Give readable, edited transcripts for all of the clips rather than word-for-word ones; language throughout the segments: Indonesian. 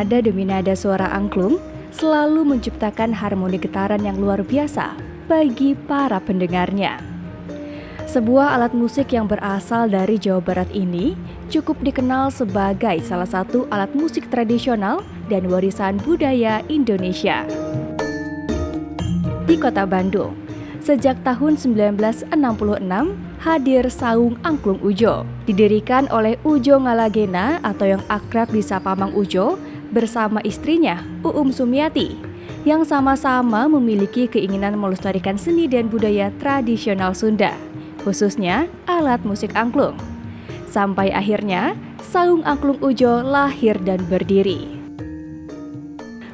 Nada demi nada suara angklung selalu menciptakan harmoni getaran yang luar biasa bagi para pendengarnya. Sebuah alat musik yang berasal dari Jawa Barat ini cukup dikenal sebagai salah satu alat musik tradisional dan warisan budaya Indonesia. Di Kota Bandung, sejak tahun 1966 hadir Saung Angklung Ujo. Didirikan oleh Ujo Ngalagena atau yang akrab disapa Mang Ujo bersama istrinya Uum Sumiati yang sama-sama memiliki keinginan melestarikan seni dan budaya tradisional Sunda, khususnya alat musik angklung. Sampai akhirnya Saung Angklung Ujo lahir dan berdiri.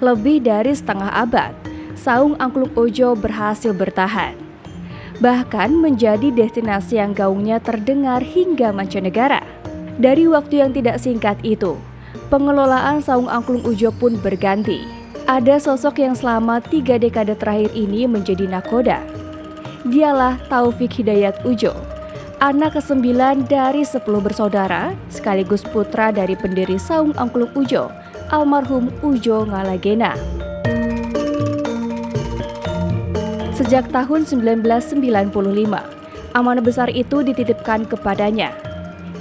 Lebih dari setengah abad, Saung Angklung Ujo berhasil bertahan, bahkan menjadi destinasi yang gaungnya terdengar hingga mancanegara. Dari waktu yang tidak singkat itu, pengelolaan Saung Angklung Ujo pun berganti. Ada sosok yang selama 3 dekade terakhir ini menjadi nakoda. Dialah Taufik Hidayat Ujo, anak ke-9 dari 10 bersaudara, sekaligus putra dari pendiri Saung Angklung Ujo, almarhum Ujo Ngalagena. Sejak tahun 1995, amanah besar itu dititipkan kepadanya.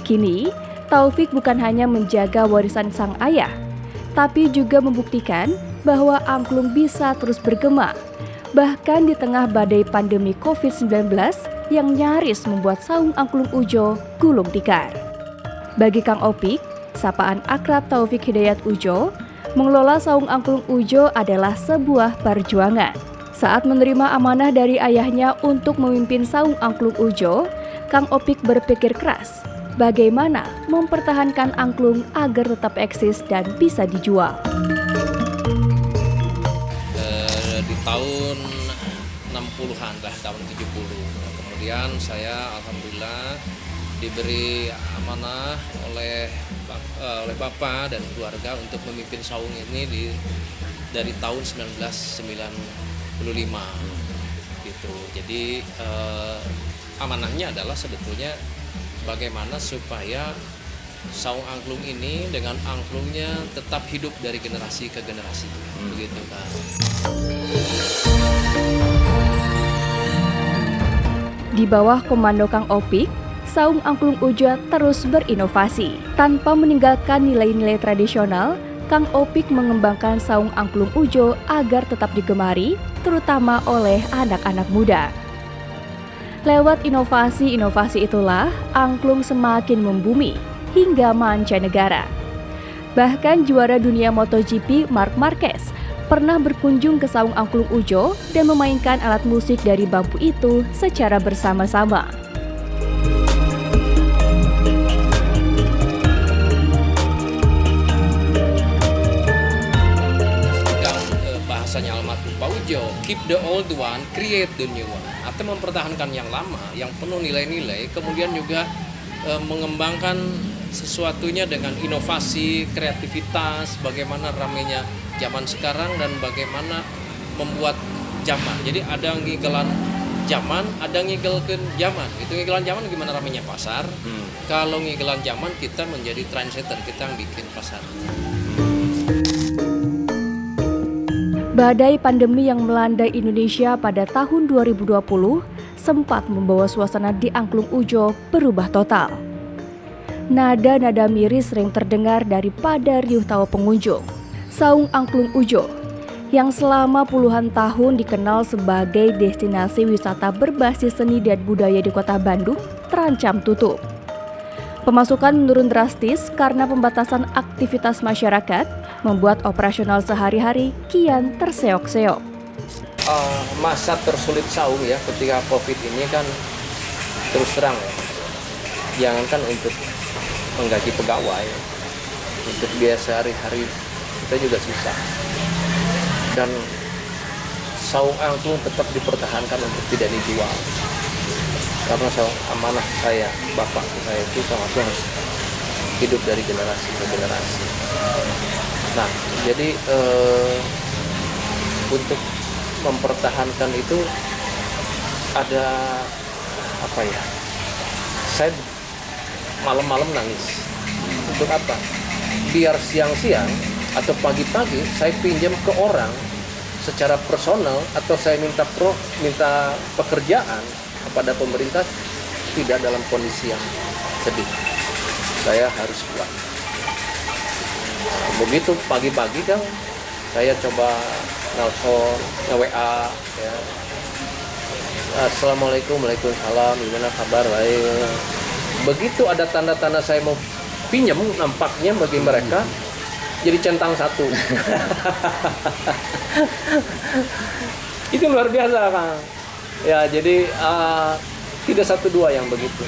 Kini, Taufik bukan hanya menjaga warisan sang ayah, tapi juga membuktikan bahwa angklung bisa terus bergema, bahkan di tengah badai pandemi COVID-19 yang nyaris membuat Saung Angklung Ujo gulung tikar. Bagi Kang Opik, sapaan akrab Taufik Hidayat Ujo, mengelola Saung Angklung Ujo adalah sebuah perjuangan. Saat menerima amanah dari ayahnya untuk memimpin Saung Angklung Ujo, Kang Opik berpikir keras bagaimana mempertahankan angklung agar tetap eksis dan bisa dijual. Di tahun 60-an lah, tahun 70. Kemudian saya alhamdulillah diberi amanah oleh Bapak dan keluarga untuk memimpin saung ini dari tahun 1995 gitu. Jadi amanahnya adalah sebetulnya bagaimana supaya saung angklung ini dengan angklungnya tetap hidup dari generasi ke generasi, begitu kan. Di bawah komando Kang Opik, Saung Angklung Ujo terus berinovasi. Tanpa meninggalkan nilai-nilai tradisional, Kang Opik mengembangkan Saung Angklung Ujo agar tetap digemari, terutama oleh anak-anak muda. Lewat inovasi-inovasi itulah, angklung semakin membumi hingga mancanegara. Bahkan juara dunia MotoGP Marc Marquez pernah berkunjung ke Saung Angklung Ujo dan memainkan alat musik dari bambu itu secara bersama-sama. Bahasanya almarhum Pak Ujo, keep the old one, create the new one. Atau mempertahankan yang lama, yang penuh nilai-nilai, kemudian juga mengembangkan sesuatunya dengan inovasi, kreativitas, bagaimana ramainya zaman sekarang dan bagaimana membuat zaman. Jadi ada ngigelan zaman, ada ngigelkeun zaman. Itu ngigelan zaman gimana ramainya pasar. Kalau ngigelan zaman kita menjadi trendsetter, kita yang bikin pasar. Badai pandemi yang melanda Indonesia pada tahun 2020 sempat membawa suasana di Angklung Ujo berubah total. Nada-nada miris sering terdengar daripada riuh tawa pengunjung. Saung Angklung Ujo, yang selama puluhan tahun dikenal sebagai destinasi wisata berbasis seni dan budaya di Kota Bandung, terancam tutup. Pemasukan menurun drastis karena pembatasan aktivitas masyarakat, membuat operasional sehari-hari kian terseok-seok. Masa tersulit saung ya ketika COVID ini kan terus terang ya. Jangankan untuk menggaji pegawai, untuk biaya sehari-hari kita juga susah. Dan saung angklung tetap dipertahankan untuk tidak dijual. Karena amanah saya, bapak saya itu sangat harus hidup dari generasi ke generasi. Nah, jadi untuk mempertahankan itu ada apa ya? Saya malam-malam nangis. Untuk apa? Biar siang-siang atau pagi-pagi saya pinjam ke orang secara personal, atau saya minta pekerjaan kepada pemerintah, tidak dalam kondisi yang sedih. Saya harus pulang. Begitu pagi-pagi kan saya coba nelpon, WA ya. Assalamualaikum, waalaikumsalam, gimana kabar? Baik. Begitu ada tanda-tanda saya mau pinjam, nampaknya bagi mereka jadi centang satu. Itu luar biasa, Kang. Ya, jadi tidak satu dua yang begitu.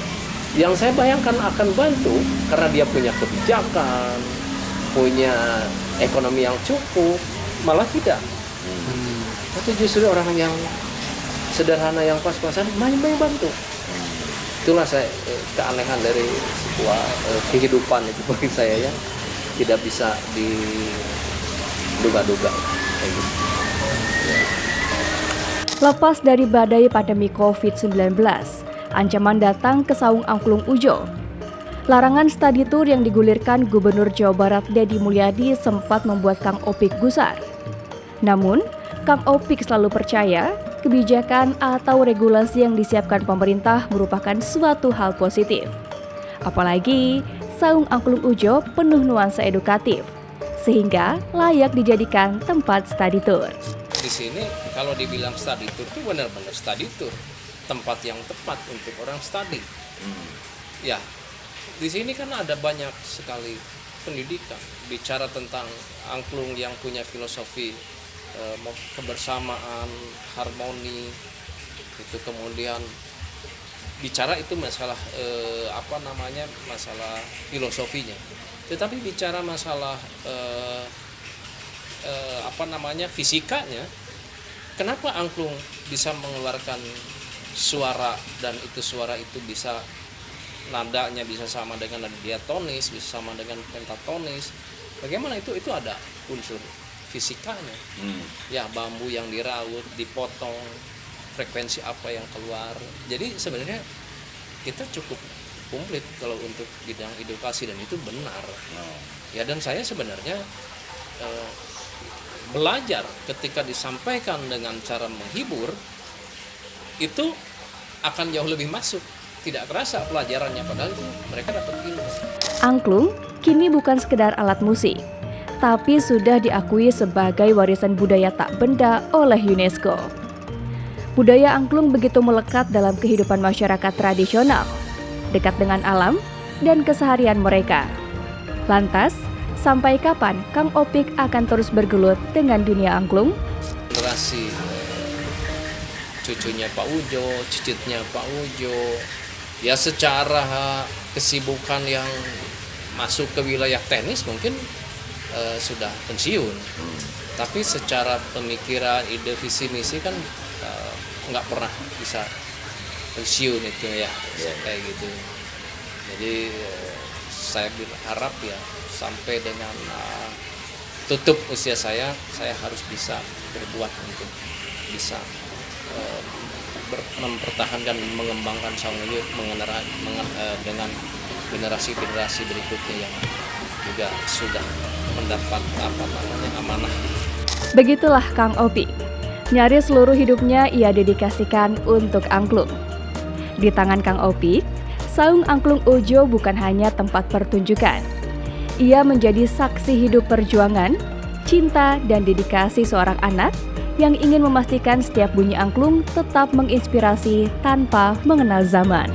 Yang saya bayangkan akan bantu karena dia punya kebijakan, punya ekonomi yang cukup, malah tidak. Tapi justru orang yang sederhana, yang pas-pasan, banyak bantu. Itulah keanehan dari sebuah kehidupan itu bagi saya, ya tidak bisa diduga-duga kayak gitu. Lepas dari badai pandemi COVID-19, ancaman datang ke Saung Angklung Ujo. Larangan study tour yang digulirkan Gubernur Jawa Barat Deddy Mulyadi sempat membuat Kang Opik gusar. Namun, Kang Opik selalu percaya kebijakan atau regulasi yang disiapkan pemerintah merupakan suatu hal positif. Apalagi Saung Angklung Ujo penuh nuansa edukatif, sehingga layak dijadikan tempat study tour. Di sini kalau dibilang study tour itu benar-benar study tour, tempat yang tepat untuk orang study. Ya, di sini kan ada banyak sekali pendidikan, bicara tentang angklung yang punya filosofi kebersamaan, harmoni, itu kemudian bicara itu masalah masalah filosofinya. Tetapi bicara masalah fisikanya, kenapa angklung bisa mengeluarkan suara, dan itu suara itu bisa nadanya bisa sama dengan nada diatonis, bisa sama dengan pentatonis. Bagaimana itu ada unsur fisikanya. Ya, bambu yang diraut, dipotong, frekuensi apa yang keluar. Jadi sebenarnya kita cukup komplit kalau untuk bidang edukasi, dan itu benar. Ya, dan saya sebenarnya belajar ketika disampaikan dengan cara menghibur itu akan jauh lebih masuk. Tidak kerasa pelajarannya, padahal itu mereka dapat ilmu. Angklung kini bukan sekedar alat musik, tapi sudah diakui sebagai warisan budaya tak benda oleh UNESCO. Budaya angklung begitu melekat dalam kehidupan masyarakat tradisional, dekat dengan alam dan keseharian mereka. Lantas, sampai kapan Kang Opik akan terus bergelut dengan dunia angklung? Generasi cucunya Pak Ujo, cicitnya Pak Ujo, ya secara kesibukan yang masuk ke wilayah teknis mungkin sudah pensiun, tapi secara pemikiran, ide, visi, misi kan nggak pernah bisa pensiun itu ya, kayak gitu. Jadi saya berharap ya sampai dengan tutup usia saya harus bisa berbuat untuk bisa mempertahankan dan mengembangkan Saung Ujo dengan generasi-generasi berikutnya yang juga sudah mendapat amanah. Begitulah Kang Opik. Nyaris seluruh hidupnya ia dedikasikan untuk angklung. Di tangan Kang Opik, Saung Angklung Ujo bukan hanya tempat pertunjukan. Ia menjadi saksi hidup perjuangan, cinta, dan dedikasi seorang anak yang ingin memastikan setiap bunyi angklung tetap menginspirasi tanpa mengenal zaman.